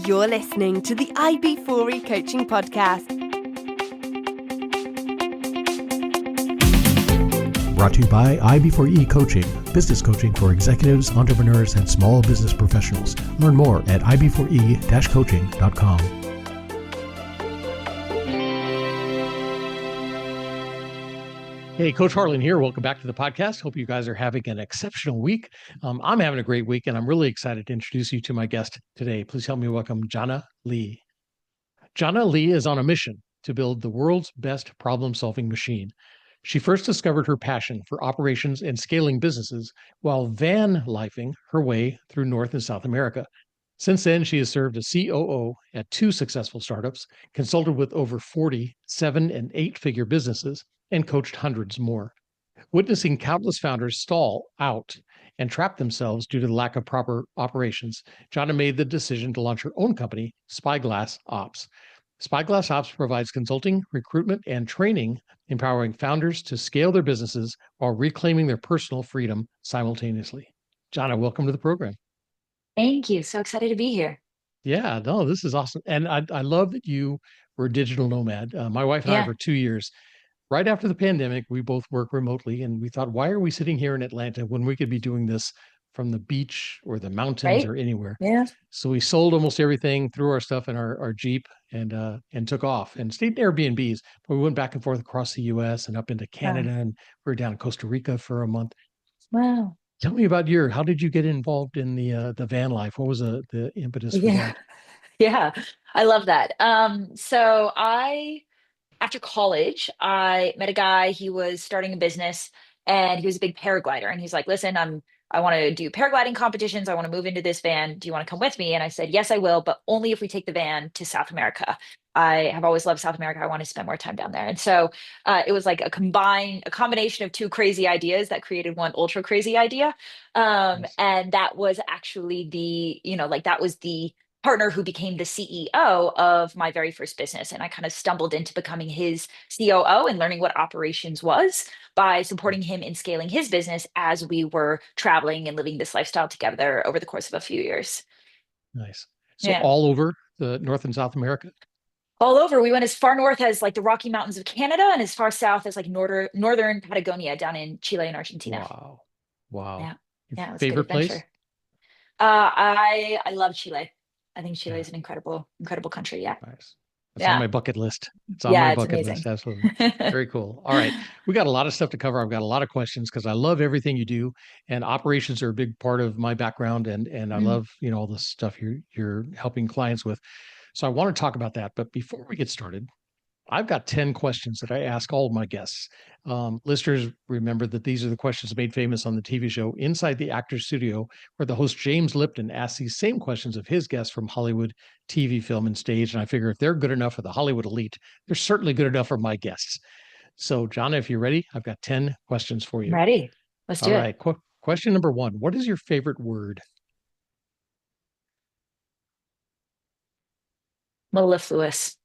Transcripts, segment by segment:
You're listening to the IB4E Coaching Podcast. Brought to you by IB4E Coaching, business coaching for executives, entrepreneurs, and small business professionals. Learn more at ib4e-coaching.com. Hey, Coach Harlan here. Welcome back to the podcast. Hope you guys are having an exceptional week. I'm having a great week, and I'm really excited to introduce you to my guest today. Please help me welcome Jhana Li. Jhana Li is on a mission to build the world's best problem-solving machine. She first discovered her passion for operations and scaling businesses while van-lifing her way through North and South America. Since then, she has served as COO at 2 successful startups, consulted with over 40 7- and 8-figure businesses, and coached hundreds more. Witnessing countless founders stall out and trap themselves due to the lack of proper operations, Jhana made the decision to launch her own company, Spyglass Ops. Spyglass Ops provides consulting, recruitment, and training, empowering founders to scale their businesses while reclaiming their personal freedom simultaneously. Jhana, welcome to the program. Thank you. So excited to be here. Yeah, no, this is awesome. And I love that you were a digital nomad. My wife and I, for 2 years, right after the pandemic, we both work remotely, and we thought, why are we sitting here in Atlanta when we could be doing this from the beach or the mountains or anywhere? Yeah. So we sold almost everything, threw our stuff in our Jeep, and took off and stayed in Airbnbs. But we went back and forth across the U.S. and up into Canada, and we were down in Costa Rica for a month. Wow. Tell me about how did you get involved in the van life? What was the impetus for that? Yeah, I love that. So after college, I met a guy. He was starting a business, and he was a big paraglider. And he's like, "Listen, I want to do paragliding competitions. I want to move into this van. Do you want to come with me?" And I said, "Yes, I will, but only if we take the van to South America. I have always loved South America. I want to spend more time down there." And so it was like a combination of 2 crazy ideas that created one ultra crazy idea. Nice. And that was actually that was the partner who became the CEO of my very first business. And I kind of stumbled into becoming his COO and learning what operations was by supporting him in scaling his business as we were traveling and living this lifestyle together over the course of a few years. Nice. So Yeah. all over the North and South America? All over. We went as far north as like the Rocky Mountains of Canada and as far south as like northern Patagonia down in Chile and Argentina. Wow. Wow. Yeah. Your Yeah, it was a good favorite place? adventure. I love Chile. I think Chile Yeah. is an incredible country. Yeah. Nice. It's on my bucket list. It's on Yeah, my it's bucket amazing. list. Absolutely. Very cool. All right. We got a lot of stuff to cover. I've got a lot of questions because I love everything you do, and operations are a big part of my background, and I love, all the stuff you're helping clients with. So I want to talk about that. But before we get started, I've got 10 questions that I ask all of my guests. Listeners, remember that these are the questions made famous on the TV show Inside the Actors Studio, where the host James Lipton asks these same questions of his guests from Hollywood, TV, film, and stage. And I figure if they're good enough for the Hollywood elite, they're certainly good enough for my guests. So, Jhana, if you're ready, I've got 10 questions for you. I'm ready. Let's do All it. right. Question number 1. What is your favorite word? Mellifluous.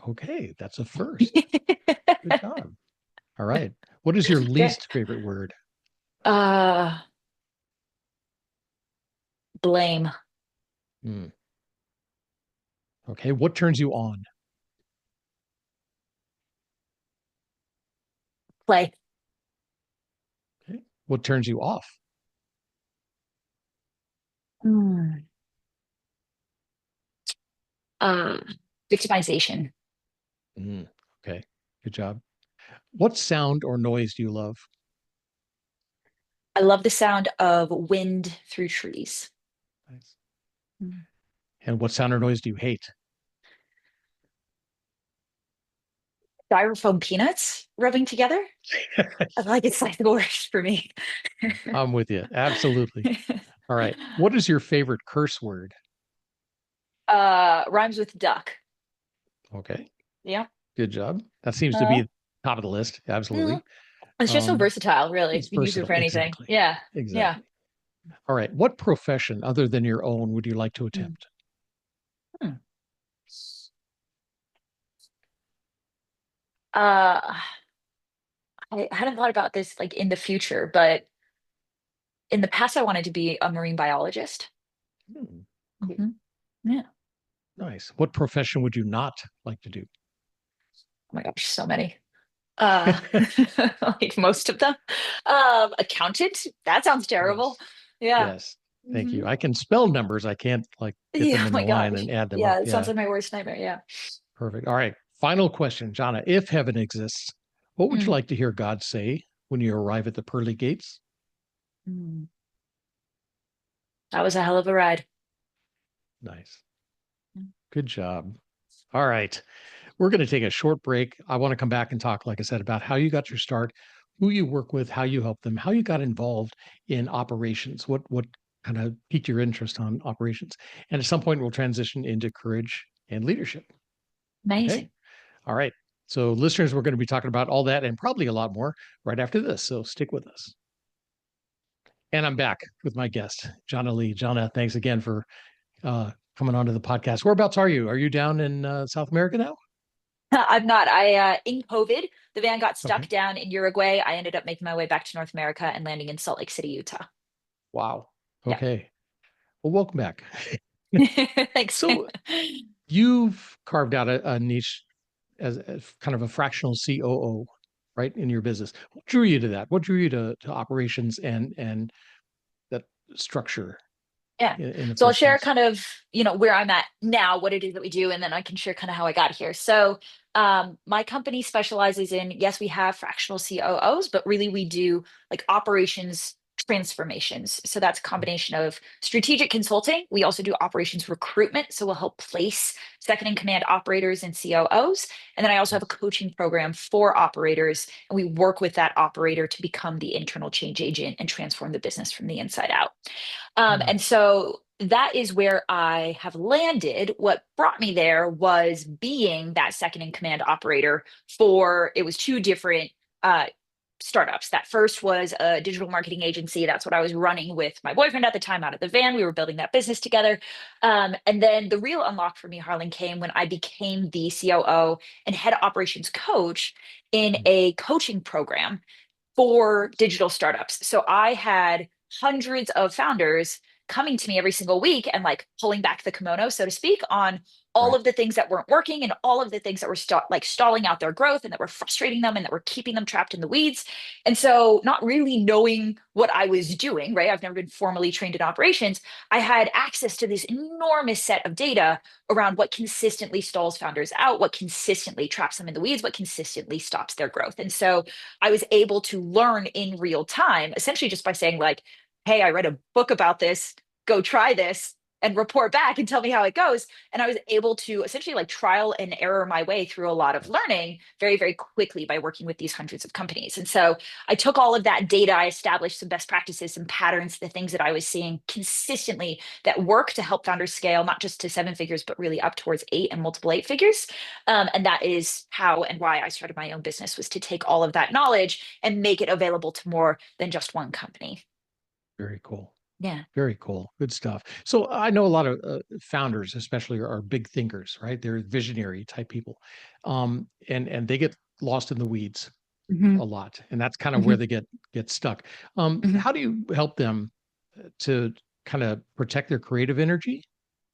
Okay, that's a first. Good job. All right. What is your least favorite word? Blame. Okay. What turns you on? Play. Okay. What turns you off? Victimization. Okay. Good job. What sound or noise do you love? I love the sound of wind through trees. Nice. And what sound or noise do you hate? Styrofoam peanuts rubbing together. I like it's like the worst for me. I'm with you. Absolutely. All right. What is your favorite curse word? Rhymes with duck. Okay. Yeah. Good job. That seems to be top of the list. Absolutely. It's just so versatile, really. It's You can use it for anything. Exactly. Yeah. Exactly. Yeah. All right. What profession other than your own would you like to attempt? I hadn't thought about this like in the future, but in the past, I wanted to be a marine biologist. Cool. Mhm. Yeah. Nice. What profession would you not like to do? Oh my gosh, so many. Uh, like most of them. Accountant, that sounds terrible. Yes. Yeah. Yes. Thank Hmm. you. I can spell numbers. I can't like get Yeah, them oh in a my line gosh. and add them up. Yeah, it sounds Yeah. like my worst nightmare. Yeah. Perfect. All right. Final question, Jhana. If heaven exists, what would you Mm. like to hear God say when you arrive at the pearly gates? Mm. That was a hell of a ride. Nice. Mm. Good job. All right. We're going to take a short break. I want to come back and talk, like I said, about how you got your start, who you work with, how you help them, how you got involved in operations, what kind of piqued your interest on operations. And at some point, we'll transition into courage and leadership. Okay. Amazing. All right. So, listeners, we're going to be talking about all that and probably a lot more right after this. So, stick with us. And I'm back with my guest, Jhana Li. Jhana, thanks again for coming onto the podcast. Whereabouts are you? Are you down in South America now? I'm not. In COVID, the van got stuck Okay. down in Uruguay. I ended up making my way back to North America and landing in Salt Lake City, Utah. Wow. Yeah. Okay. Well, welcome back. Thanks. So, you've carved out a niche as kind of a fractional COO, right, in your business. What drew you to that? What drew you to operations and that structure Yeah. in the So I'll first share place? kind of, where I'm at now, what it is that we do, and then I can share kind of how I got here. So my company specializes in, yes, we have fractional COOs, but really we do like operations transformations. So that's a combination of strategic consulting. We also do operations recruitment. So we'll help place second in command operators and COOs. And then I also have a Nice. coaching program for operators. And we work with that operator to become the internal change agent and transform the business from the inside out. Hmm. And so that is where I have landed. What brought me there was being that second in command operator for it was two different uh, startups. That first was a digital marketing agency. That's what I was running with my boyfriend at the time out of the van. We were building that business together. And then the real unlock for me, Harlan, came when I became the COO and head operations coach in a coaching program for digital startups. So I had hundreds of founders coming to me every single week and like pulling back the kimono, so to speak, on all Right. of the things that weren't working and all of the things that were stalling out their growth and that were frustrating them and that were keeping them trapped in the weeds. And so, not really knowing what I was doing, right? I've never been formally trained in operations. I had access to this enormous set of data around what consistently stalls founders out, what consistently traps them in the weeds, what consistently stops their growth. And so, I was able to learn in real time, essentially just by saying, like, hey, I read a book about this, go try this and report back and tell me how it goes. And I was able to essentially like trial and error my way through a lot of learning very, very quickly by working with these hundreds of companies. And so I took all of that data, I established some best practices, some patterns, the things that I was seeing consistently that work to help founders scale, not just to seven figures, but really up towards eight and multiple eight figures. And that is how and why I started my own business, was to take all of that knowledge and make it available to more than just one company. Very cool. Yeah. Very cool. Good stuff. So I know a lot of founders, especially, are big thinkers, right? They're visionary type people, and they get lost in the weeds Hmm. a lot, and that's kind of Hmm. where they get stuck. Hmm. How do you help them to kind of protect their creative energy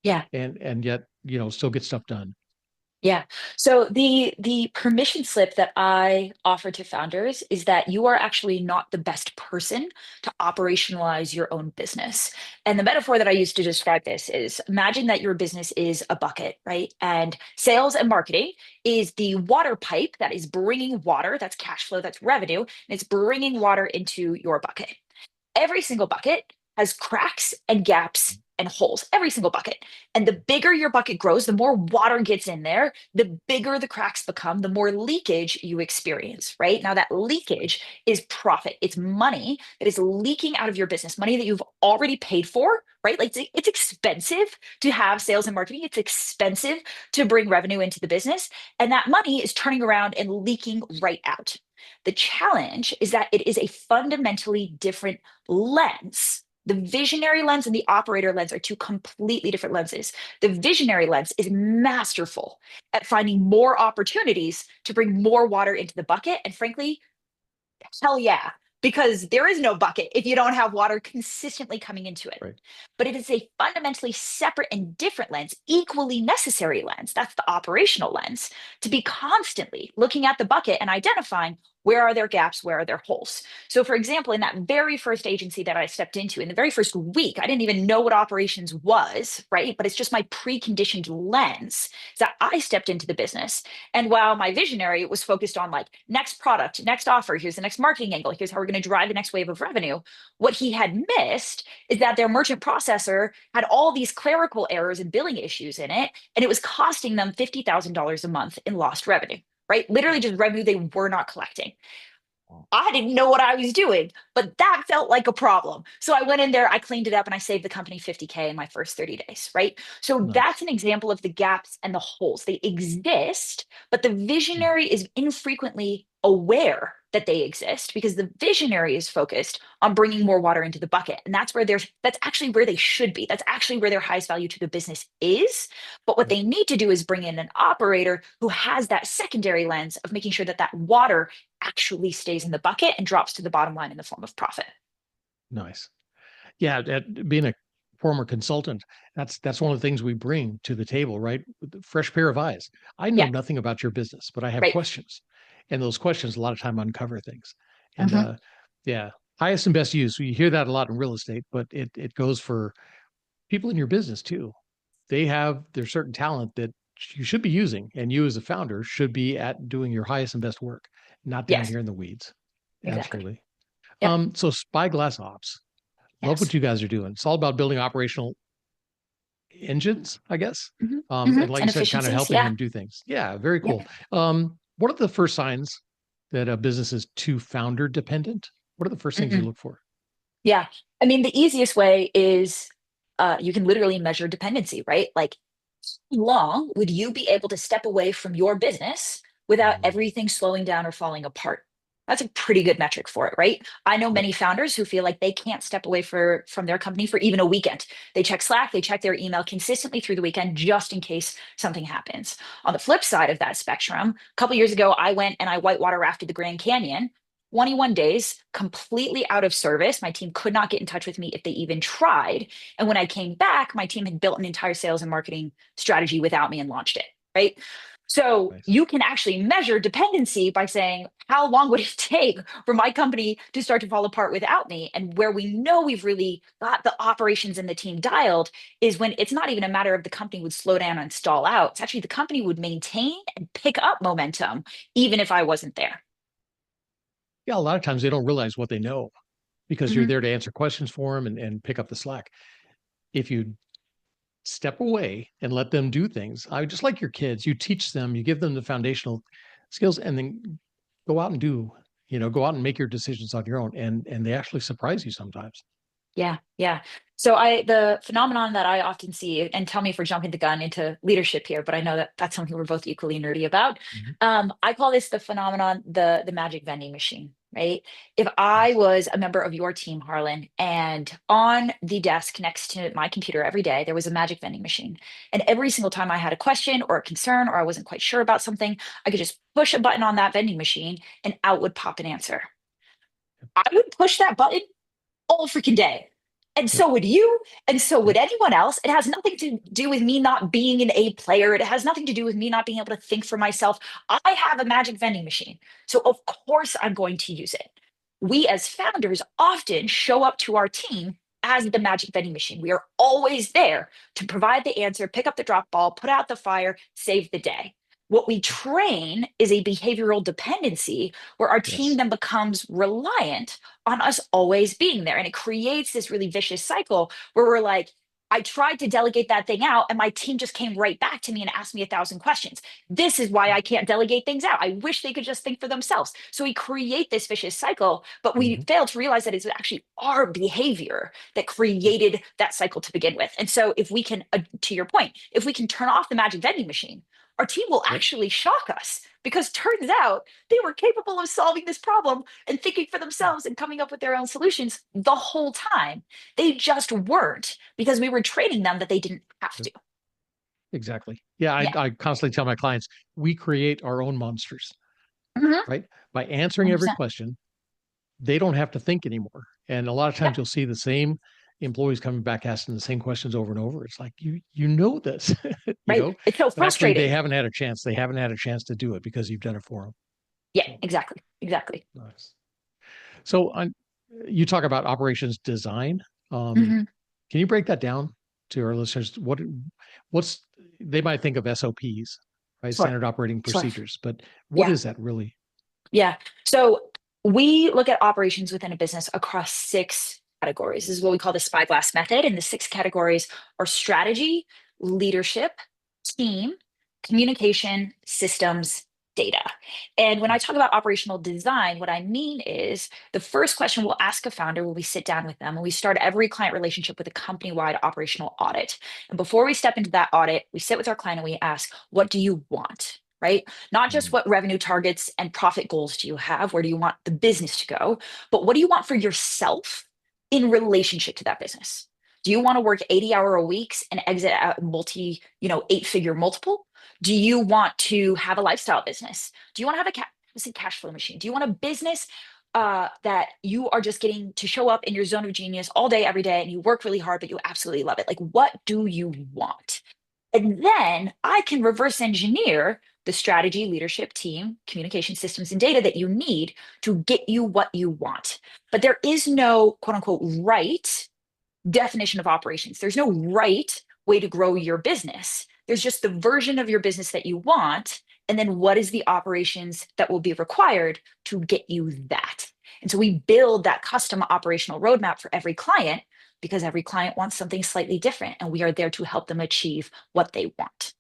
Yeah. and yet still get stuff done? Yeah. So the permission slip that I offer to founders is that you are actually not the best person to operationalize your own business. And the metaphor that I use to describe this is, imagine that your business is a bucket, right? And sales and marketing is the water pipe that is bringing water, that's cash flow, that's revenue, and it's bringing water into your bucket. Every single bucket has cracks and gaps and holes, every single bucket. And the bigger your bucket grows, the more water gets in there, the bigger the cracks become, the more leakage you experience, right? Now, that leakage is profit. It's money that is leaking out of your business, money that you've already paid for, right? Like it's expensive to have sales and marketing. It's expensive to bring revenue into the business. And that money is turning around and leaking right out. The challenge is that it is a fundamentally different lens. The visionary lens and the operator lens are two completely different lenses. The visionary lens is masterful at finding more opportunities to bring more water into the bucket. And frankly, hell yeah, because there is no bucket if you don't have water consistently coming into it. Right. But it is a fundamentally separate and different lens, equally necessary lens. That's the operational lens, to be constantly looking at the bucket and identifying where are there gaps, where are there holes. So, for example, in that very first agency that I stepped into, in the very first week, I didn't even know what operations was, right? But it's just my preconditioned lens that I stepped into the business. And while my visionary was focused on like next product, next offer, here's the next marketing angle, here's how we're going to drive the next wave of revenue, what he had missed is that their merchant processor had all these clerical errors and billing issues in it, and it was costing them $50,000 a month in lost revenue, right? Literally just revenue they were not collecting. I didn't know what I was doing, but that felt like a problem. So I went in there, I cleaned it up, and I saved the company 50K in my first 30 days, right? So Nice. that's an example of the gaps and the holes. They exist, but the visionary is infrequently aware that they exist because the visionary is focused on bringing more water into the bucket. And that's actually where they should be. That's actually where their highest value to the business is. But what they need to do is bring in an operator who has that secondary lens of making sure that that water actually stays in the bucket and drops to the bottom line in the form of profit. Nice. Yeah, being a former consultant, that's one of the things we bring to the table, right? With a fresh pair of eyes. I know Yeah. nothing about your business, but I have Right. questions, and those questions a lot of time uncover things. And Mhm. yeah, highest and best use. You hear that a lot in real estate, but it goes for people in your business too. They have their certain talent that you should be using, and you as a founder should be at doing your highest and best work, not down Yes, here in the weeds. exactly. Absolutely. Yep. So Spyglass Ops. Love Yes. what you guys are doing. It's all about building operational engines, I guess. And like you And said, kind of efficiencies. helping Yeah. them do things. Yeah, very Yeah. cool. What are the first signs that a business is too founder dependent? What are the first things you Mhm. look for? Yeah. I mean, the easiest way is you can literally measure dependency, right? Like, how long would you be able to step away from your business without Mm, everything slowing down or falling apart? That's a pretty good metric for it, right? I know yep. many founders who feel like they can't step away from their company for even a weekend. They check Slack, they check their email consistently through the weekend just in case something happens. On the flip side of that spectrum, a couple years ago, I went and I whitewater rafted the Grand Canyon. 21 days completely out of service. My team could not get in touch with me if they even tried. And when I came back, my team had built an entire sales and marketing strategy without me and launched it, right? So Nice. you can actually measure dependency by saying, how long would it take for my company to start to fall apart without me? And where we know we've really got the operations and the team dialed is when it's not even a matter of the company would slow down and stall out. It's actually the company would maintain and pick up momentum, even if I wasn't there. Yeah, a lot of times they don't realize what they know because you're Mhm. there to answer questions for them and pick up the slack. If you step away and let them do things, I just like your kids, you teach them, you give them the foundational skills, and then go out and go out and make your decisions on your own. And they actually surprise you sometimes. Yeah, yeah. So the phenomenon that I often see, and tell me if we're jumping the gun into leadership here, but I know that that's something we're both equally nerdy about. Mhm. I call this the phenomenon, the magic vending machine, right? If I Nice. was a member of your team, Harlan, and on the desk next to my computer every day, there was a magic vending machine. And every single time I had a question or a concern, or I wasn't quite sure about something, I could just push a button on that vending machine and out would pop an answer. I would push that button all freaking day. And Yep. so would you, and so would Yep. anyone else. It has nothing to do with me not being an A player. It has nothing to do with me not being able to think for myself. I have a magic vending machine. So, of course, I'm going to use it. We as founders often show up to our team as the magic vending machine. We are always there to provide the answer, pick up the drop ball, put out the fire, save the day. What we train is a behavioral dependency where our team Yes. then becomes reliant on us always being there. And it creates this really vicious cycle where we're like, I tried to delegate that thing out, and my team just came right back to me and asked me 1,000 questions. This is why I can't delegate things out. I wish they could just think for themselves. So we create this vicious cycle, but we Mhm. fail to realize that it's actually our behavior that created that cycle to begin with. And so, if we can, to your point, if we can turn off the magic vending machine, our team will Yep. actually shock us because turns out they were capable of solving this problem and thinking for themselves and coming up with their own solutions the whole time. They just weren't because we were training them that they didn't have Yep. to. Exactly. Yeah. Yeah. I constantly tell my clients, we create our own monsters, Mhm. right? By answering every 100%. question, they don't have to think anymore. And a lot of times you'll see the same employees coming back asking the same questions over and over. It's like, you know this, Right. It's so but actually they frustrating. haven't had a chance. They haven't had a chance to do it because you've done it for them. Yeah, So, exactly. nice. So you talk about operations design. Mhm. Can you break that down to our listeners? What's they might think of SOPs, right? Sure. Standard operating Sure. procedures, but what Yeah. is that really? Yeah. So we look at operations within a business across six categories. This is what we call the Spyglass method. And the six categories are strategy, leadership, team, communication, systems, data. And when I talk about operational design, what I mean is the first question we'll ask a founder when we sit down with them, and we start every client relationship with a company-wide operational audit. And before we step into that audit, we sit with our client and we ask, what do you want? Right? Not just Mm, what revenue targets and profit goals do you have, where do you want the business to go, but what do you want for yourself in relationship to that business? Do you want to work 80-hour a weeks and exit at multi, 8-figure multiple? Do you want to have a lifestyle business? Do you want to have a cash flow machine? Do you want a business that you are just getting to show up in your zone of genius all day, every day, and you work really hard, but you absolutely love it? Like, what do you want? And then I can reverse engineer the strategy, leadership, team, communication systems, and data that you need to get you what you want. But there is no quote unquote right definition of operations. There's no right way to grow your business. There's just the version of your business that you want. And then what is the operations that will be required to get you that? And so we build that custom operational roadmap for every client because every client wants something slightly different. And we are there to help them achieve what they want.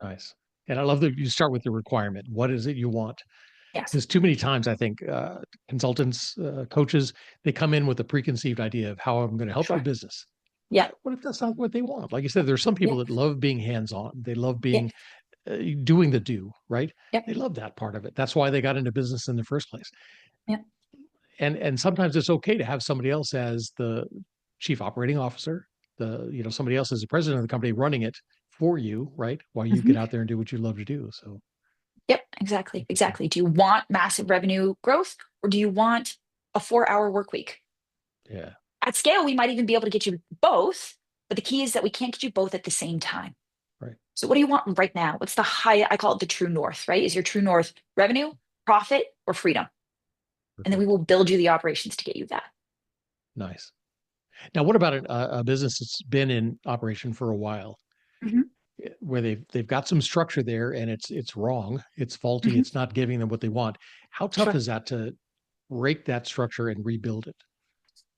nice. And I love that you start with the requirement. What is it you want? Yes. Because too many times I think consultants, coaches, they come in with a preconceived idea of how I'm going to help your Sure. business. Yeah. What if that's not what they want? Like you said, there's some Yeah. people that love being hands-on. They love Yeah. being doing the do, right? Yep. They love that part of it. That's why they got into business in the first place. Yeah. And sometimes it's okay to have somebody else as the chief operating officer, somebody else as the president of the company running it for you, right? While you get Mhm. out there and do what you love to do. So Yep. Exactly. Exactly. Do you want massive revenue growth or do you want a 4-hour work week? yeah, At scale, we might even be able to get you both, but the key is that we can't get you both at the same time. right. So what do you want right now? What's the high? I call it the true north, right? Is your true north revenue, profit, or freedom? And then we Perfect. will build you the operations to get you that. Nice. Now, what about a business that's been in operation for a while, Mhm. where they've got some structure there and it's wrong, it's faulty, Mhm. it's not giving them what they want. How tough Sure. is that to break that structure and rebuild it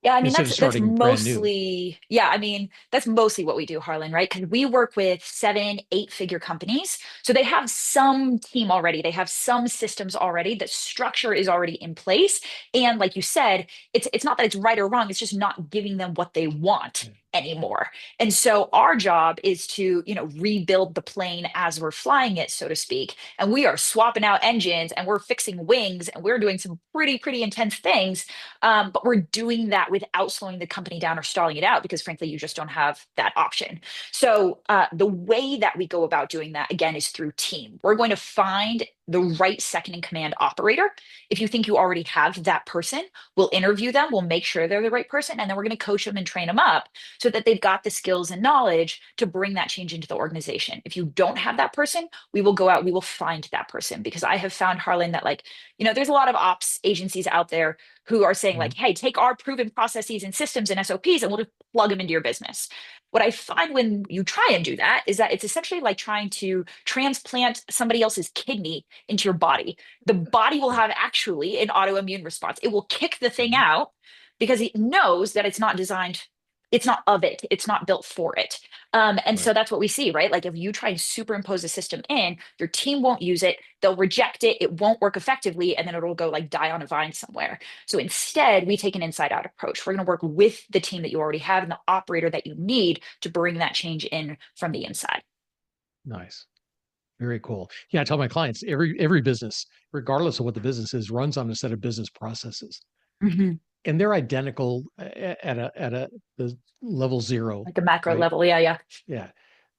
Yeah, I mean instead of that's starting brand new? mostly yeah, I mean that's mostly what we do, Harlan, right? Because we work with 7, 8-figure companies, so they have some team already, they have some systems already, the structure is already in place, and like you said, it's not that it's right or wrong, it's just not giving them what they want Yeah, anymore. And so our job is to rebuild the plane as we're flying it, so to speak, and we are swapping out engines and we're fixing wings and we're doing some pretty intense things, but we're doing that without slowing the company down or stalling it out because, frankly, you just don't have that option. So, the way that we go about doing that, again, is through team. We're going to find the right second in command operator. If you think you already have that person, we'll interview them, we'll make sure they're the right person, and then we're going to coach them and train them up so that they've got the skills and knowledge to bring that change into the organization. If you don't have that person, we will go out, we will find that person because I have found, Harlan, that there's a lot of ops agencies out there who are saying mhm, like, hey, take our proven processes and systems and SOPs and we'll just plug them into your business. What I find when you try and do that is that it's essentially like trying to transplant somebody else's kidney into your body. The body will right, have actually an autoimmune response. It will kick the thing mhm, out because it knows that it's not designed, it's not of it, it's not built for it. And right. so that's what we see, right? Like if you try and superimpose a system in, your team won't use it, they'll reject it, it won't work effectively, and then it'll go like die on a vine somewhere. So instead, we take an inside out approach. We're going to work with the team that you already have and the operator that you need to bring that change in from the inside. Nice. Very cool. Yeah, I tell my clients every business, regardless of what the business is, runs on a set of business processes, Mhm. and they're identical at a the level zero, Like a macro right? level. Yeah, yeah. Yeah,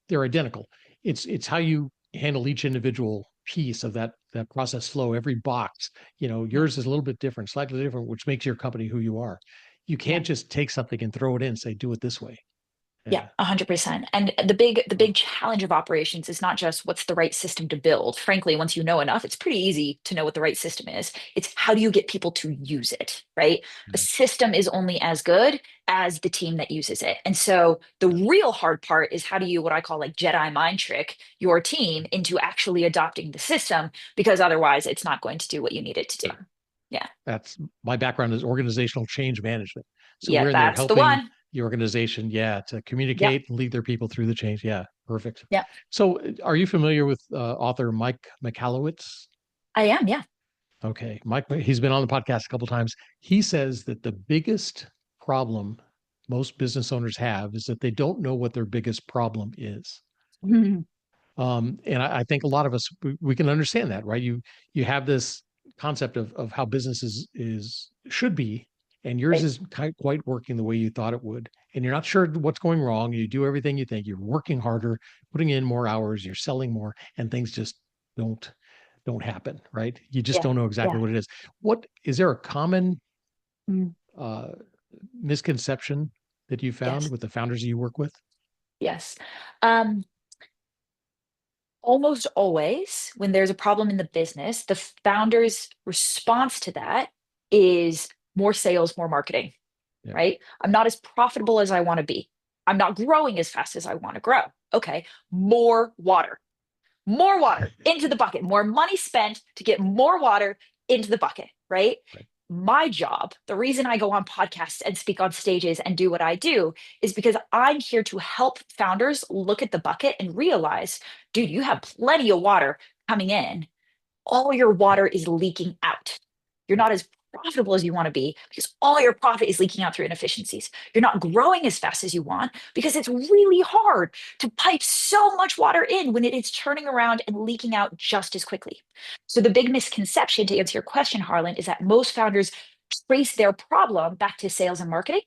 they're identical. It's how you handle each individual piece of that process flow, every box, yours is a little bit different, slightly different, which makes your company who you are. You can't just take something and throw it in and say, do it this way. Yeah, Yeah. 100%. And the big challenge of operations is not just what's the right system to build. Frankly, once you know enough, it's pretty easy to know what the right system is. It's how do you get people to use it, right? A Yeah. system is only as good as the team that uses it. And so the real hard part is how do you, what I call like Jedi mind trick your team into actually adopting the system, because otherwise it's not going to do what you need it to do. Yeah. That's my background is organizational change management. So Yeah, we're in there that's the helping one. the organization, to Yep. communicate and lead their people through the change. Yeah, perfect. Yep. So are you familiar with author Mike Michalowicz? I am. Yeah. Okay, Mike, he's been on the podcast a couple of times. He says that the biggest problem most business owners have is that they don't know what their biggest problem is. And I think a lot of us we can understand that, right? You have this concept of how business is should be, and yours Right. is quite working the way you thought it would, and you're not sure what's going wrong. You do everything you think. You're working harder, putting in more hours, you're selling more, and things just don't don't happen, right? You just Yeah. don't know exactly Yeah. what it is. What is there a common Mm. uh, misconception that you found Yes. with the founders you work with? Yes. Um, Almost always, when there's a problem in the business, the founder's response to that is more sales, more marketing, Yeah, right? I'm not as profitable as I want to be. I'm not growing as fast as I want to grow. Okay, more water into the bucket, more money spent to get more water into the bucket, right? right. My job, the reason I go on podcasts and speak on stages and do what I do is because I'm here to help founders look at the bucket and realize, dude, you have plenty of water coming in, all your water is leaking out. You're not as profitable as you want to be because all your profit is leaking out through inefficiencies. You're not growing as fast as you want because it's really hard to pipe so much water in when it is turning around and leaking out just as quickly. So, the big misconception to answer your question, Harlan, is that most founders trace their problem back to sales and marketing.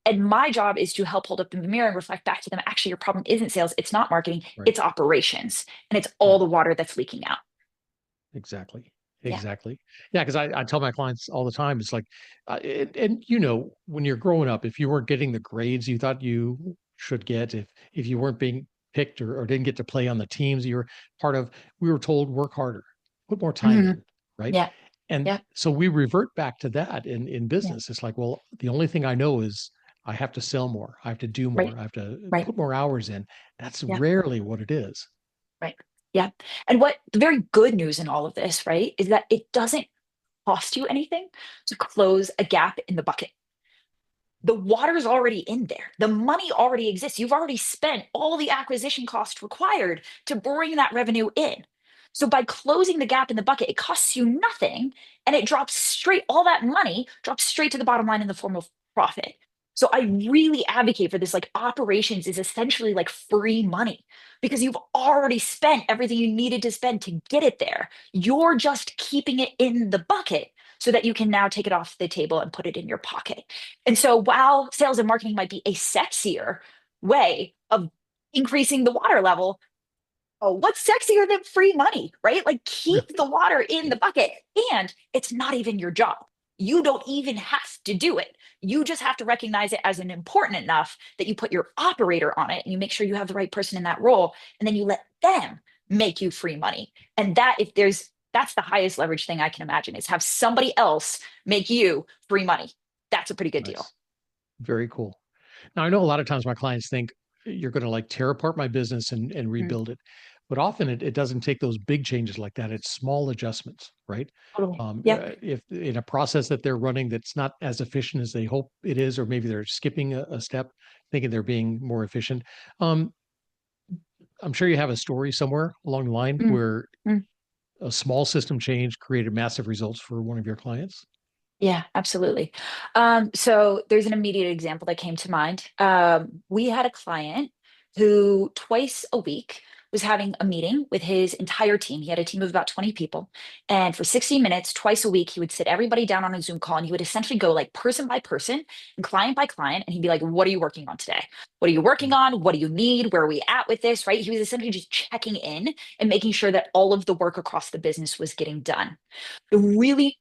And my job is to help hold up the mirror and reflect back to them actually, your problem isn't sales, it's not marketing, Right. it's operations, and it's Yeah. all the water that's leaking out. Exactly. Yeah. Exactly. Yeah, because I tell my clients all the time, it's like, and when you're growing up, if you weren't getting the grades you thought you should get, if you weren't being picked or didn't get to play on the teams you're part of, we were told work harder, put more time Mhm. in, right? Yeah. And Yeah. so we revert back to that in Yeah. business. It's like, well, the only thing I know is I have to sell more, I have to do more, Right. I have to Right. put more hours in. That's Yeah. rarely what it is. Right. Yeah. And what the very good news in all of this, right, is that it doesn't cost you anything to close a gap in the bucket. The water's already in there. The money already exists. You've already spent all the acquisition cost required to bring that revenue in. So by closing the gap in the bucket, it costs you nothing and it drops straight, all that money drops straight to the bottom line in the form of profit. So I really advocate for this. Like operations is essentially like free money because you've already spent everything you needed to spend to get it there. You're just keeping it in the bucket so that you can now take it off the table and put it in your pocket. And so while sales and marketing might be a sexier way of increasing the water level, oh, what's sexier than free money, right? Like Yeah. keep the water in the bucket and it's not even your job. You don't even have to do it. You just have to recognize it as an important enough that you put your operator on it and you make sure you have the right person in that role and then you let them make you free money. And that's the highest leverage thing I can imagine is have somebody else make you free money. That's a pretty good deal. Nice. Very cool. Now, I know a lot of times my clients think you're going to like tear apart my business and Mm, rebuild it. But often it doesn't take those big changes like that. It's small adjustments, right? totally. Yep. If in a process that they're running that's not as efficient as they hope it is, or maybe they're skipping a step, thinking they're being more efficient. Um, I'm sure you have a story somewhere along the line Mm, where mm. a small system change created massive results for one of your clients. Yeah, absolutely. So there's an immediate example that came to mind. We had a client who twice a week was having a meeting with his entire team. He had a team of about 20 people. And for 60 minutes, twice a week, he would sit everybody down on a Zoom call and he would essentially go like person by person and client by client. And he'd be like, what are you working on today? What are you working on? What do you need? Where are we at with this? Right? He was essentially just checking in and making sure that all of the work across the business was getting done. The really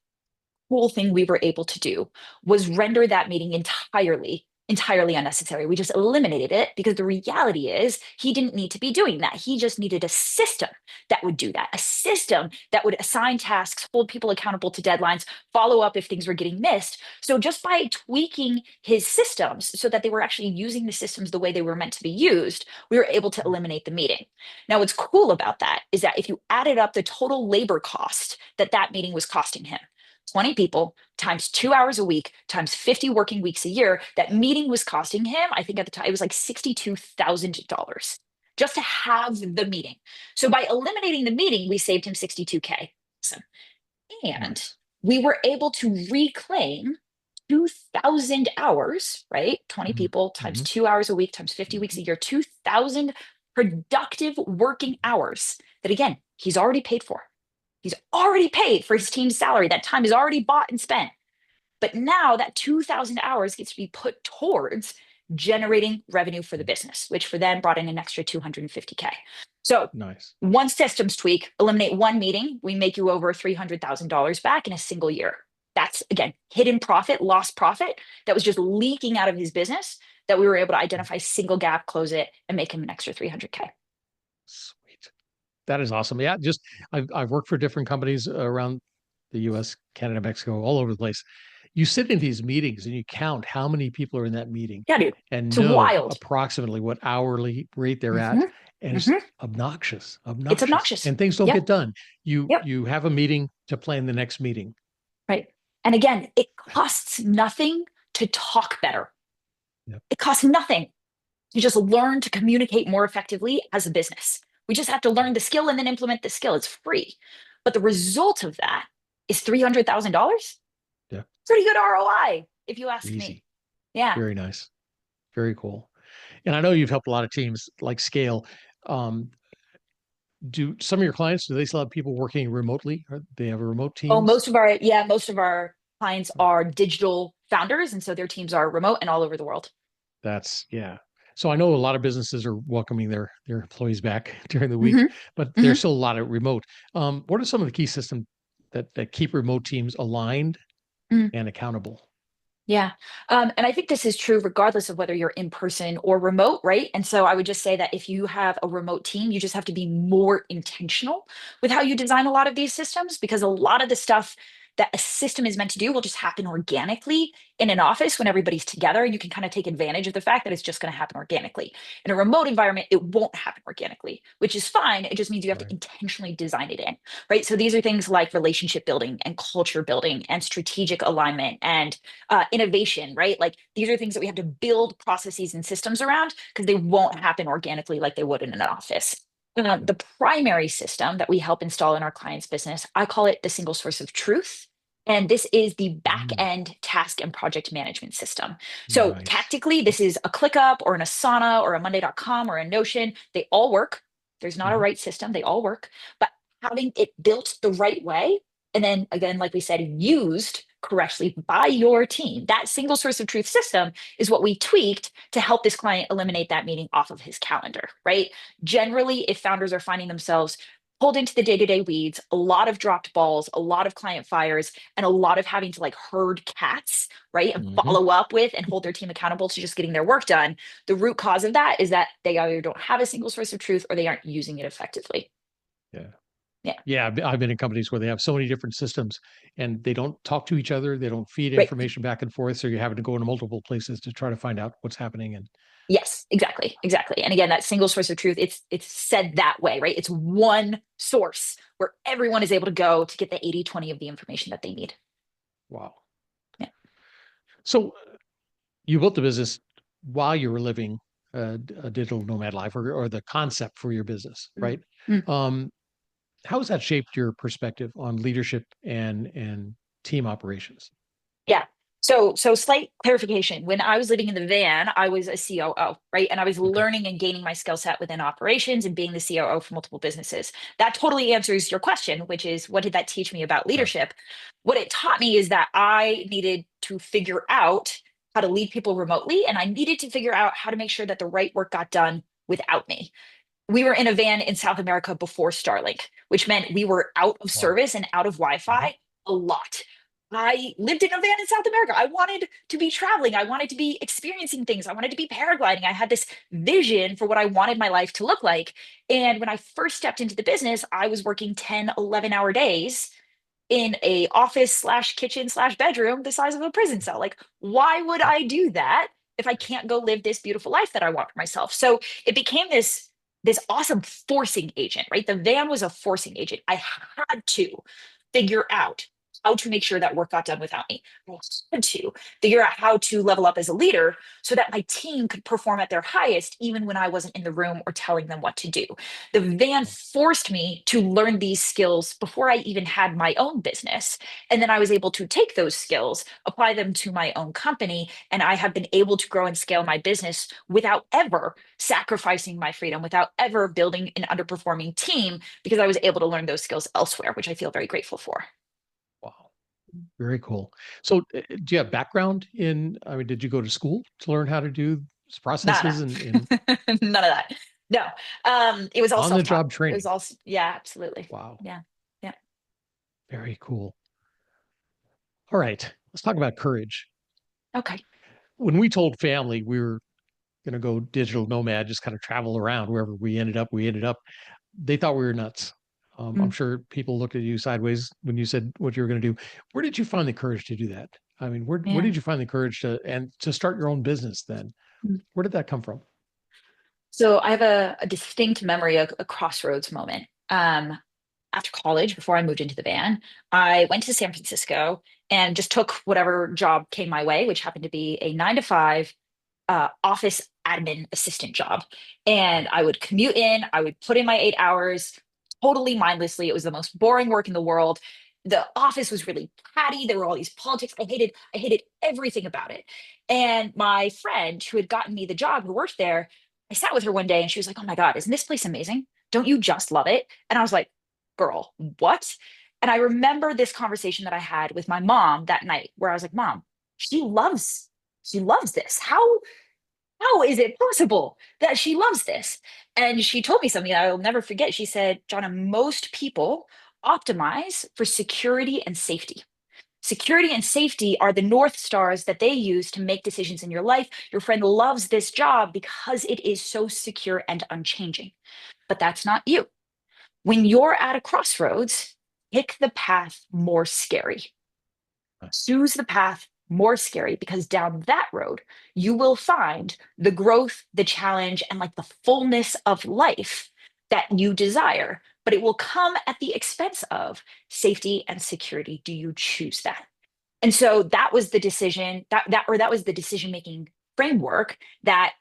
cool thing we were able to do was render that meeting entirely unnecessary. We just eliminated it because the reality is he didn't need to be doing that. He just needed a system that would do that, a system that would assign tasks, hold people accountable to deadlines, follow up if things were getting missed. So just by tweaking his systems so that they were actually using the systems the way they were meant to be used, we were able to eliminate the meeting. Now, what's cool about that is that if you added up the total labor cost that that meeting was costing him, 20 people times 2 hours a week times 50 working weeks a year, that meeting was costing him, I think at the time, it was like $62,000 just to have the meeting. So by eliminating the meeting, we saved him 62K. Awesome. And we were able to reclaim 2,000 hours, right? 20 people times 2 hours a week times 50 weeks a year, 2,000 productive working hours that, again, he's already paid for. He's already paid for his team's salary. That time is already bought and spent. But now that 2,000 hours gets to be put towards generating revenue for the business, which for them brought in an extra 250K. So Nice. one systems tweak, eliminate one meeting, we make you over $300,000 back in a single year. That's, again, hidden profit, lost profit that was just leaking out of his business that we were able to identify, single gap, close it, and make him an extra 300K. Sweet. That is awesome. Yeah, just I've worked for different companies around the US, Canada, Mexico, all over the place. You sit in these meetings and you count how many people are in that meeting Yeah, dude. and It's know wild. approximately what hourly rate they're at. Mhm, And it's mhm. obnoxious, It's obnoxious. obnoxious. And things don't Yep, get done. You yep, you have a meeting to plan the next meeting. right. And again, it costs nothing to talk better. Yep. It costs nothing to just learn to communicate more effectively as a business. We just have to learn the skill and then implement the skill. It's free. But the result of that is $300,000. Yeah. Pretty good ROI, if you ask me. Easy. Yeah. Very nice. Very cool. And I know you've helped a lot of teams like scale. Um, do some of your clients, do they still have people working remotely? Or they have remote Oh, teams? most of our clients are digital founders. And so their teams are remote and all over the world. Yeah. So I know a lot of businesses are welcoming their employees back during the week, Hmm. but Hmm. there's still a lot of remote. What are some of the key systems that keep remote teams aligned and accountable? Yeah. And I think this is true regardless of whether you're in person or remote, right? And so I would just say that if you have a remote team, you just have to be more intentional with how you design a lot of these systems, because a lot of the stuff that a system is meant to do will just happen organically in an office when everybody's together. And you can kind of take advantage of the fact that it's just going to happen organically. In a remote environment, it won't happen organically, which is fine. It just means you have to Right. intentionally design it in, right? So these are things like relationship building and culture building and strategic alignment and innovation, right? Like these are things that we have to build processes and systems around because they won't happen organically like they would in an office. The primary system that we help install in our client's business, I call it the single source of truth. And this is the back Mm, end task and project management system. So nice. tactically, this is a ClickUp or an Asana or a Monday.com or a Notion. They all work. There's not a Mhm. right system. They all work. But having it built the right way, and then again, like we said, used correctly by your team, that single source of truth system is what we tweaked to help this client eliminate that meeting off of his calendar, right? Generally, if founders are finding themselves pulled into the day-to-day weeds, a lot of dropped balls, a lot of client fires, and a lot of having to like herd cats, right? And Mhm. follow up with and hold their team accountable to just getting their work done. The root cause of that is that they either don't have a single source of truth or they aren't using it effectively. Yeah. Yeah. Yeah. I've been in companies where they have so many different systems and they don't talk to each other. They don't feed Right. information back and forth. So you're having to go into multiple places to try to find out what's happening. And Yes, exactly, exactly. And again, that single source of truth, it's said that way, right? It's one source where everyone is able to go to get the 80/20 of the information that they need. wow. Yeah. So you built the business while you were living a digital nomad life, or the concept for your business, Mm. right? Mm. Um, how has that shaped your perspective on leadership and team operations? Yeah. So slight clarification. When I was living in the van, I was a COO, right? And I was Okay. learning and gaining my skill set within operations and being the COO for multiple businesses. That totally answers your question, which is what did that teach me about Yeah. leadership? What it taught me is that I needed to figure out how to lead people remotely, and I needed to figure out how to make sure that the right work got done without me. We were in a van in South America before Starlink, which meant we were out of Wow. service and out of Mhm. Wi-Fi a lot. I lived in a van in South America. I wanted to be traveling. I wanted to be experiencing things. I wanted to be paragliding. I had this vision for what I wanted my life to look like. And when I first stepped into the business, I was working 10, 11-hour days in a office slash kitchen slash bedroom the size of a prison cell. Like, why would I do that if I can't go live this beautiful life that I want for myself? So it became this awesome forcing agent, right? The van was a forcing agent. I had to figure out how to make sure that work got done without me. I had to figure out how to level up as a leader so that my team could perform at their highest, even when I wasn't in the room or telling them what to do. The van forced me to learn these skills before I even had my own business. And then I was able to take those skills, apply them to my own company, and I have been able to grow and scale my business without ever sacrificing my freedom, without ever building an underperforming team, because I was able to learn those skills elsewhere, which I feel very grateful for. Wow. Very cool. So, do you have background in, I mean, did you go to school to learn how to do processes Nada. and None of that. No. It was all on the self-taught. job It was training? all, yeah, absolutely. Wow. Yeah. Yeah. Very cool. All right. Let's talk about courage. Okay. When we told family we were going to go digital nomad, just kind of travel around wherever we ended up, they thought we were nuts. I'm Mm, sure people looked at you sideways when you said what you were going to do. Where did you find the courage to do that? I mean, where yeah. did you find the courage to start your own business then? Mm. Where did that come from? So I have a distinct memory, a crossroads moment. After college, before I moved into the van, I went to San Francisco and just took whatever job came my way, which happened to be a 9 to 5 office admin assistant job. And I would commute in, I would put in my 8 hours totally mindlessly. It was the most boring work in the world. The office was really catty. There were all these politics. I hated everything about it. And my friend who had gotten me the job, who worked there, I sat with her one day and she was like, "Oh my God, isn't this place amazing? Don't you just love it?" And I was like, "Girl, what?" And I remember this conversation that I had with my mom that night where I was like, "Mom, she loves she loves this. How is it possible that she loves this?" And she told me something that I'll never forget. She said, "Jonna, most people optimize for security and safety. Security and safety are the North Stars that they use to make decisions in your life. Your friend loves this job because it is so secure and unchanging. But that's not you. When you're at a crossroads, pick the path more scary. Choose the path more scary because down that road, you will find the growth, the challenge, and like the fullness of life that you desire. But it will come at the expense of safety and security. Do you choose that?" And so that was the decision that was the decision making framework that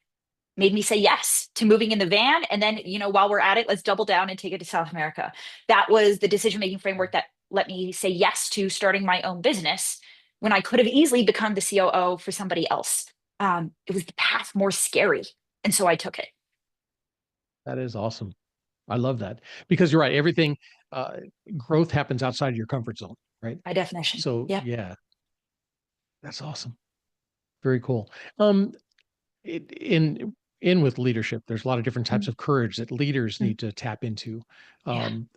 made me say yes to moving in the van. And then, while we're at it, let's double down and take it to South America. That was the decision making framework that let me say yes to starting my own business when I could have easily become the COO for somebody else. It was the path more scary. And so I took it That is awesome. I love that because you're right. Everything, uh, growth happens outside of your comfort zone, right? by definition. So Yep. yeah, that's awesome. Very cool. Um, in with leadership, there's a lot of different types Mm, of courage that leaders mm, need to tap into. yeah. Um,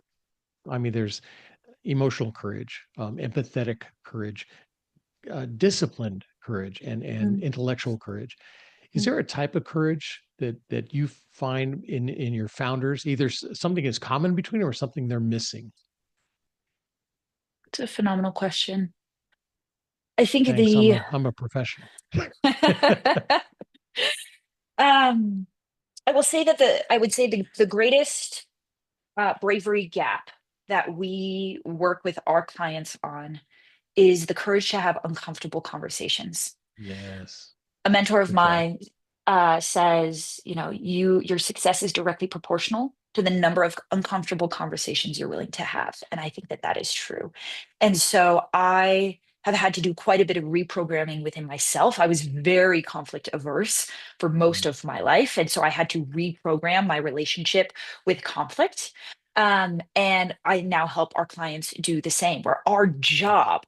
I mean, there's emotional courage, empathetic courage, disciplined courage, and Mm, intellectual courage. Is mm. there a type of courage that you find in your founders, either something is common between them or something they're missing? It's a phenomenal question. I think Thanks. the I'm a professional. um I will say that I would say the greatest bravery gap that we work with our clients on is the courage to have uncomfortable conversations. Yes. A mentor of Good job. mine says, your success is directly proportional to the number of uncomfortable conversations you're willing to have, and I think that that is true. And so I have had to do quite a bit of reprogramming within myself. I was very conflict averse for most of my life. And so I had to reprogram my relationship with conflict. And I now help our clients do the same, where our job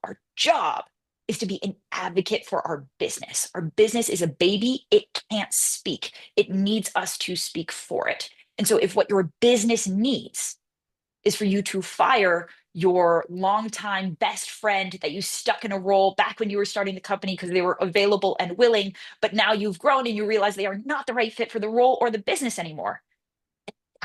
is to be an advocate for our business. Our business is a baby. It can't speak. It needs us to speak for it. And so if what your business needs is for you to fire your longtime best friend that you stuck in a role back when you were starting the company because they were available and willing, but now you've grown and you realize they are not the right fit for the role or the business anymore.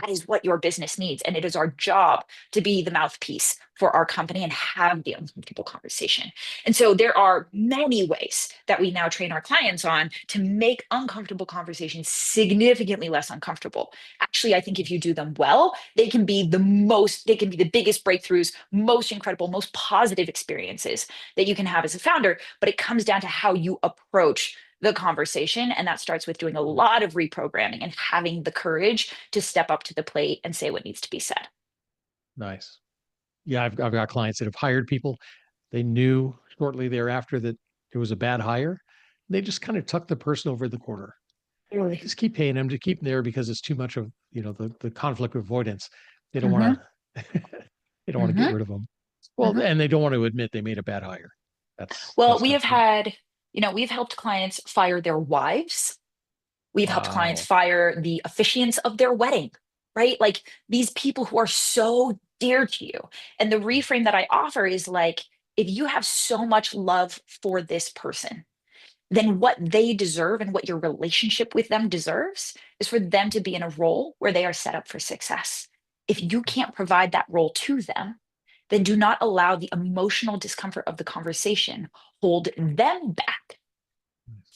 That is what your business needs. And it is our job to be the mouthpiece for our company and have the uncomfortable conversation. And so there are many ways that we now train our clients on to make uncomfortable conversations significantly less uncomfortable. Actually, I think if you do them well, they can be the biggest breakthroughs, most incredible, most positive experiences that you can have as a founder. But it comes down to how you approach the conversation. And that starts with doing a lot of reprogramming and having the courage to step up to the plate and say what needs to be said. Nice. Yeah, I've got clients that have hired people. They knew shortly thereafter that it was a bad hire. They just kind of tucked the person over the corner. Really? Just keep paying them to keep them there because it's too much of, the conflict avoidance. They don't Mm-hmm. want to they don't want to get Mm-hmm. rid of them. Well, Mm-hmm. and they don't want to admit they made a bad hire. Well, That's we not have cool. had, we've helped clients fire their wives. We've helped clients Wow. fire the officiants of their wedding, right? Like these people who are so dear to you. And the reframe that I offer is like, if you have so much love for this person, then what they deserve and what your relationship with them deserves is for them to be in a role where they are set up for success. If you can't provide that role to them, then do not allow the emotional discomfort of the conversation hold them back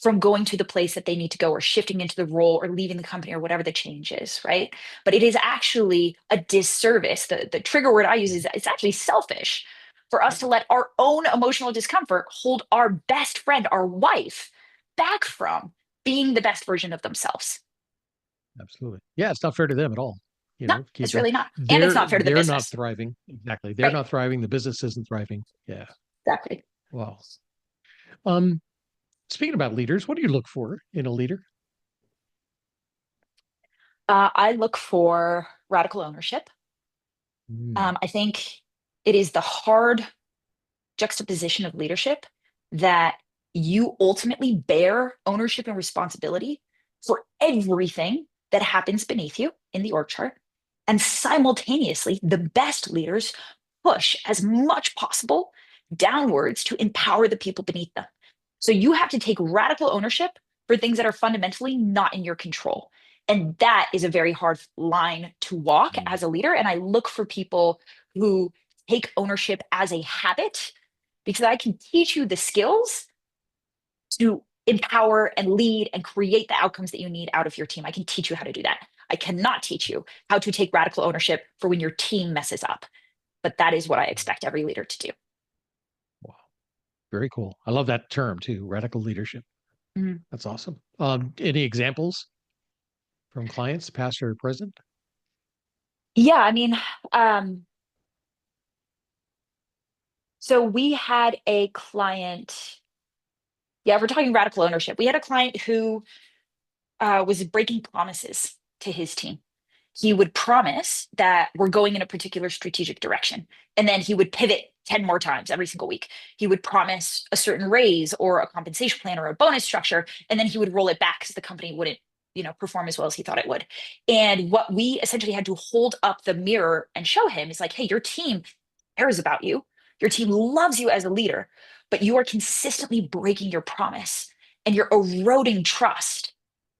from going to the place that they need to go or shifting into the role or leaving the company or whatever the change is, right? But it is actually a disservice. The trigger word I use is it's actually selfish for us to let our own emotional discomfort hold our best friend, our wife, back from being the best version of themselves. Absolutely. Yeah, it's not fair to them at all. No, Keep it's them. really not. And it's They're not fair to the they're not business. thriving. Exactly. They're Right. not thriving. The business isn't thriving. Yeah. Exactly. Wow. Um, Speaking about leaders, what do you look for in a leader? I look for radical ownership. Mm, I think it is the hard juxtaposition of leadership that you ultimately bear ownership and responsibility for everything that happens beneath you in the org chart. And simultaneously, the best leaders push as much possible downwards to empower the people beneath them. So you have to take radical ownership for things that are fundamentally not in your control. And that is a very hard line to walk mm, as a leader. And I look for people who take ownership as a habit because I can teach you the skills to empower and lead and create the outcomes that you need out of your team. I can teach you how to do that. I cannot teach you how to take radical ownership for when your team messes up. But that is what I expect every leader to do. wow. Very cool. I love that term too, radical leadership. Mhm. That's awesome. Any examples from clients, past or present? Yeah, I mean, um, so we had a client. Yeah, if we're talking radical ownership. We had a client who was breaking promises to his team. He would promise that we're going in a particular strategic direction, and then he would pivot 10 more times every single week. He would promise a certain raise or a compensation plan or a bonus structure, and then he would roll it back because the company wouldn't perform as well as he thought it would. And what we essentially had to hold up the mirror and show him is like, hey, your team cares about you, your team loves you as a leader, but you are consistently breaking your promise and you're eroding trust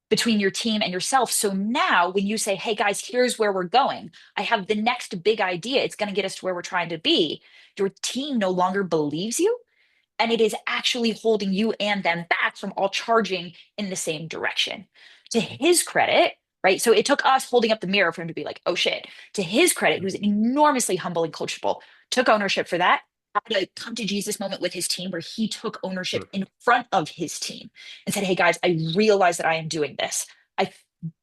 between your team and yourself. So now when you say, hey guys, here's where we're going, I have the next big idea, it's going to get us to where we're trying to be, your team no longer believes you. And it is actually holding you and them back from all charging in the same direction. To his credit, right? So it took us holding up the mirror for him to be like, oh shit. To his credit, he was enormously humble and coachable, took ownership for that, had a come to Jesus moment with his team where he took ownership Sure. in front of his team and said, hey guys, I realize that I am doing this. I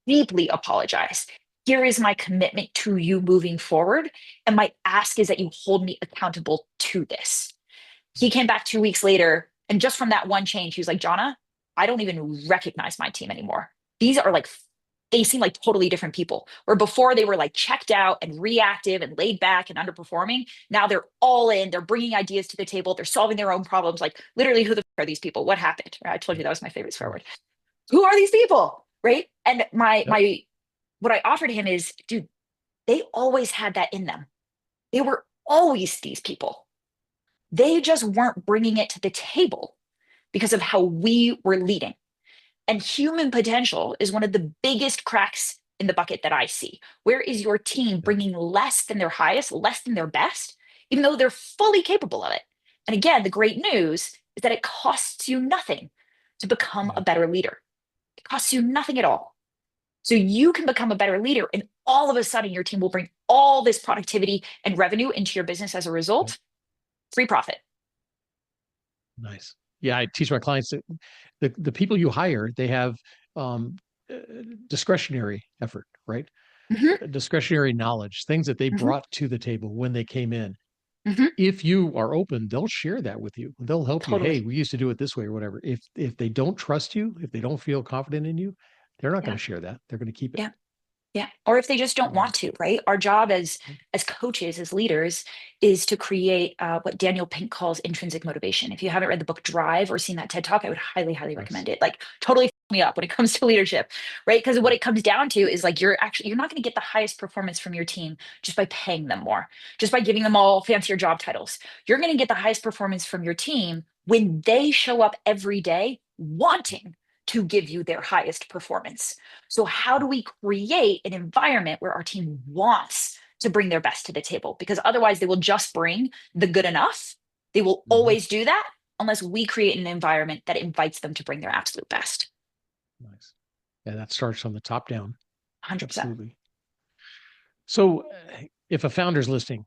deeply apologize. Here is my commitment to you moving forward. And my ask is that you hold me accountable to this. He came back 2 weeks later, and just from that one change, he was like, Jhana, I don't even recognize my team anymore. These are like, they seem like totally different people. Where before they were like checked out and reactive and laid back and underperforming. Now they're all in. They're bringing ideas to the table. They're solving their own problems. Like literally, who the f- are these people? What happened? I told you that was my favorite swear word. Who are these people? Right? And Yep. my what I offered him is, dude, they always had that in them. They were always these people. They just weren't bringing it to the table because of how we were leading. And human potential is one of the biggest cracks in the bucket that I see. Where is your team Yep. bringing less than their highest, less than their best, even though they're fully capable of it? And again, the great news is that it costs you nothing to become a Yeah. better leader. It costs you nothing at all. So you can become a better leader, and all of a sudden, your team will bring all this productivity and revenue into your business as a Yep. result. Free profit. Nice. Yeah, I teach my clients that the people you hire, they have um, uh, discretionary effort, right? Hmm. Discretionary knowledge, things that they Hmm. brought to the table when they came in. Hmm. If you are open, they'll share that with you. They'll help you. Hey, Totally. we used to do it this way or whatever. If they don't trust you, if they don't feel confident in you, they're not going Yeah. to share that. They're going to keep it. Yeah. Yeah. Or if they just don't Um, want to, right? Our job as coaches, as leaders, is to create what Daniel Pink calls intrinsic motivation. If you haven't read the book Drive or seen that TED Talk, I would highly, highly yes. recommend it. Like totally f- me up when it comes to leadership, right? Because what Yep. it comes down to is like you're not going to get the highest performance from your team just by paying them more, just by giving them all fancier job titles. You're going to get the highest performance from your team when they show up every day wanting to give you their highest performance. So, how do we create an environment where our team wants to bring their best to the table? Because otherwise, they will just bring the good enough. They will Mhm. always do that unless we create an environment that invites them to bring their absolute best. Nice. Yeah, that starts from the top down. 100%. Absolutely. So, if a founder's listening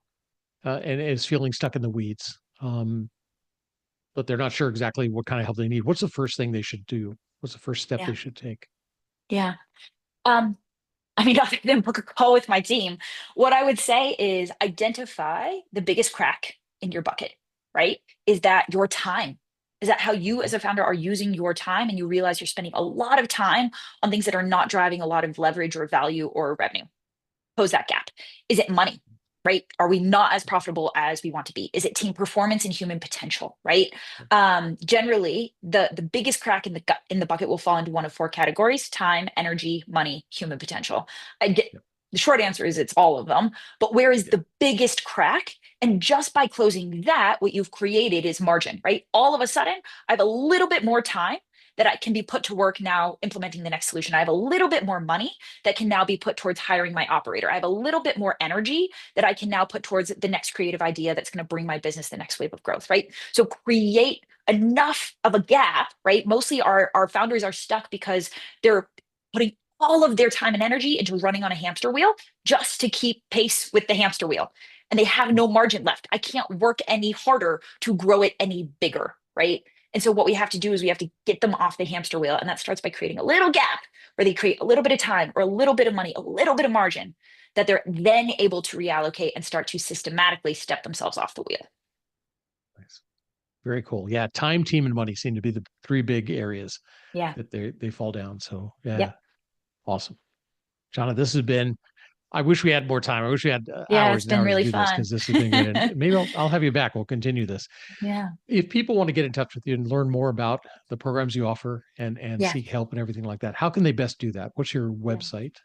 and is feeling stuck in the weeds, but they're not sure exactly what kind of help they need, what's the first thing they should do? What's the first step Yeah. they should take? Yeah. Um, I mean, other than book a call with my team, what I would say is identify the biggest crack in your bucket, right? Is that your time? Is that how you Mhm. as a founder are using your time and you realize you're spending a lot of time on things that are not driving a lot of leverage or value or revenue? Close that gap. Is it money? Right? Are we not as profitable as we want to be? Is it team performance and human potential? Right? Generally, the biggest crack in the bucket will fall into one of four categories: time, energy, money, human potential. I get Yep. the short answer is it's all of them. But where is Yep. the biggest crack? And just by closing that, what you've created is margin. Right? All of a sudden, I have a little bit more time that I can be put to work now implementing the next solution. I have a little bit more money that can now be put towards hiring my operator. I have a little bit more energy that I can now put towards the next creative idea that's going to bring my business the next wave of growth, right? So create enough of a gap, right? Mostly our founders are stuck because they're putting all of their time and energy into running on a hamster wheel just to keep pace with the hamster wheel. And they have no margin left. I can't work any harder to grow it any bigger, right? And so what we have to do is we have to get them off the hamster wheel. And that starts by creating a little gap where they create a little bit of time or a little bit of money, a little bit of margin that they're then able to reallocate and start to systematically step themselves off the wheel. Nice. Very cool. Yeah, time, team, and money seem to be the three big areas Yeah. that they fall down. So yeah, Yep. awesome. Jonna, this has been. I wish we had more time. I wish we had Yeah. hours It's and been hours to really do this fun. because this has been great. And maybe I'll have you back. We'll continue this. Yeah. If people want to get in touch with you and learn more about the programs you offer and Yeah. seek help and everything like that, how can they best do that? What's your Yeah. website?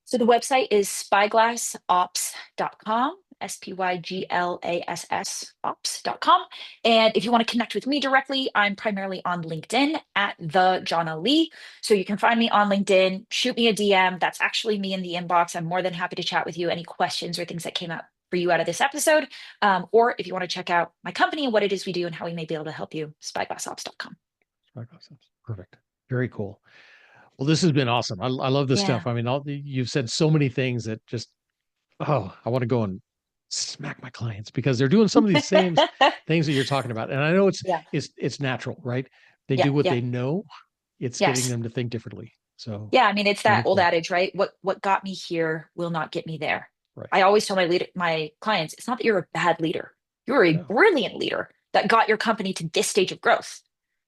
So the website is spyglassops.com, Spyglass ops.com. And if you want to connect with me directly, I'm primarily on LinkedIn at the Jhana Li. So you can find me on LinkedIn, shoot me a DM. That's actually me in the inbox. I'm more than happy to chat with you. Any questions or things that came up for you out of this episode. Or if you want to check out my company and what it is we do and how we may be able to help you, spyglassops.com. Perfect. Very cool. Well, this has been awesome. I love this Yeah. stuff. I mean, you've said so many things that just, oh, I want to go and smack my clients because they're doing some of these same things that you're talking about. And I know Yeah. it's natural, right? They Yeah. do what Yeah. they know. It's getting Yes. them to think differently. So Yeah, I mean, it's that really old cool. adage, right? What got me here will not get me there. Right. I always tell my clients, it's not that you're a bad leader. You're a No. brilliant leader. that got your company to this stage of growth.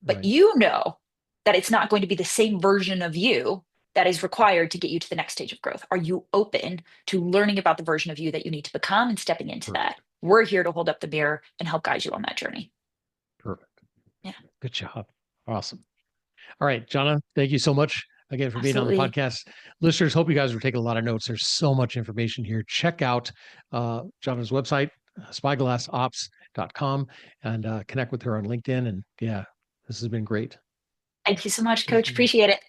But Right. you know that it's not going to be the same version of you that is required to get you to the next stage of growth. Are you open to learning about the version of you that you need to become and stepping into that? Perfect. We're here to hold up the mirror and help guide you on that journey. Perfect. Yeah, Good job. Awesome. All right, Jhana, thank you so much again for being on the absolutely. podcast. Listeners, hope you guys were taking a lot of notes. There's so much information here. Check out Jhana's website, spyglassops.com, and connect with her on LinkedIn. And yeah, this has been great. Thank you so much, Coach. Appreciate it.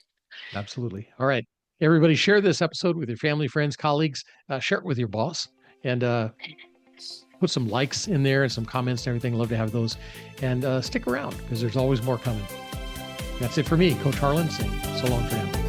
Absolutely. All right. Everybody, share this episode with your family, friends, colleagues. Share it with your boss, and put some likes in there and some comments and everything. Love to have those. And stick around because there's always more coming. That's it for me, Coach Harlan, saying so long for now.